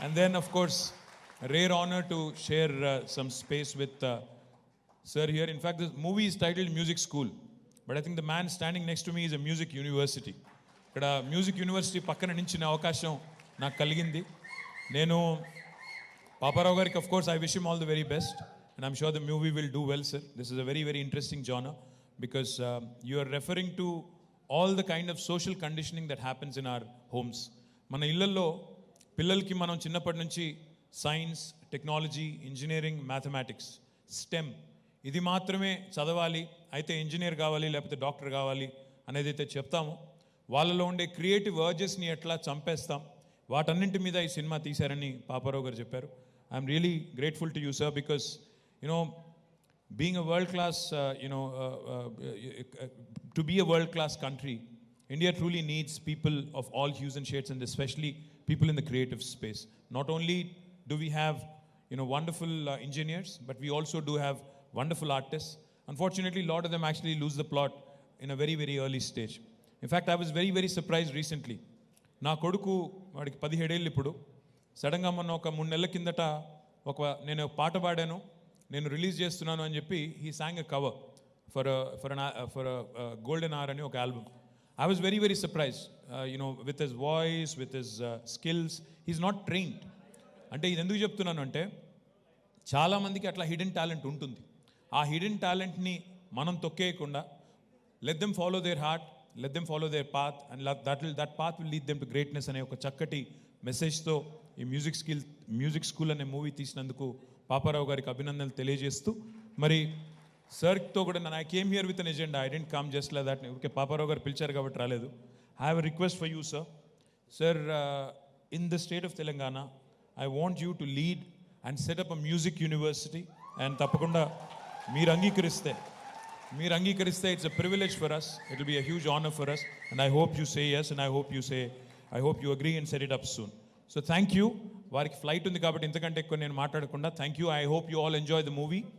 And then, of course, a rare honor to share some space with sir here. In fact, the movie is titled Music School, but I think the man standing next to me is a music university. ఇక్కడ music university పక్కన నించిన అవకాశం నాకు కలిగింది. నేను పాపారావు గారికి of course I wish him all the very best and I'm sure the movie will do well, sir. This is a very, very interesting genre because you are referring to all the kind of social conditioning that happens in our homes. మన ఇళ్లలో పిల్లలకి మనం చిన్నప్పటి నుంచి science, technology, engineering, mathematics, stem ఇది మాత్రమే చదవాలి, అయితే ఇంజనీర్ కావాలి లేకపోతే డాక్టర్ కావాలి అనేది అయితే చెప్తాము. వాళ్ళలో ఉండే క్రియేటివ్ అర్జెస్ని ఎట్లా చంపేస్తాం, వాటన్నింటి మీద ఈ సినిమా తీశారని పాపారావు గారు చెప్పారు. I'm really grateful to you sir because being a world class, to be a world class country, India truly needs people of all hues and shades, and especially people in the creative space. Not only do we have wonderful engineers, but we also do have wonderful artists. Unfortunately, a lot of them actually lose the plot in a very, very early stage. In fact, I was very, very surprised recently. నా కొడుకు వాడికి 17 ఏళ్ళు ఇప్పుడు. సడన్గా మొన్న ఒక 3 నెలల కిందట నేను పాట పాడాను, నేను రిలీజ్ చేస్తున్నాను అని చెప్పి he sang a cover for Golden Hour అని ఒక album. I was very, very surprise with his voice, with his skills. He is not trained. అంటే ఇది ఎందుకు చెప్తున్నాను అంటే చాలామందికి అట్లా హిడెన్ టాలెంట్ ఉంటుంది. ఆ హిడెన్ టాలెంట్ని మనం తొక్కేయకుండా let them follow their heart, let them follow their path and that path will lead them to greatness అనే ఒక చక్కటి మెసేజ్తో ఈ మ్యూజిక్ స్కూల్ అనే మూవీ తీసినందుకు పాపారావు గారికి అభినందనలు తెలియజేస్తూ, మరి సార్తో కూడా I came here with an agenda. I didn't come just like that. Okay, Paparao గారు పిలిచారు కాబట్టి రాలేదు. I have a request for you sir. Sir, in the state of Telangana I want you to lead and set up a music university. And తప్పకుండా మీరు అంగీకరిస్తే it's a privilege for us. It will be a huge honour for us and I hope you say yes and I hope you agree and set it up soon. So thank you. వారికి flight ఉంది కాబట్టి ఇంతకంటే ఎక్కువ నేను మాట్లాడకుండా thank you. I hope you all enjoy the movie.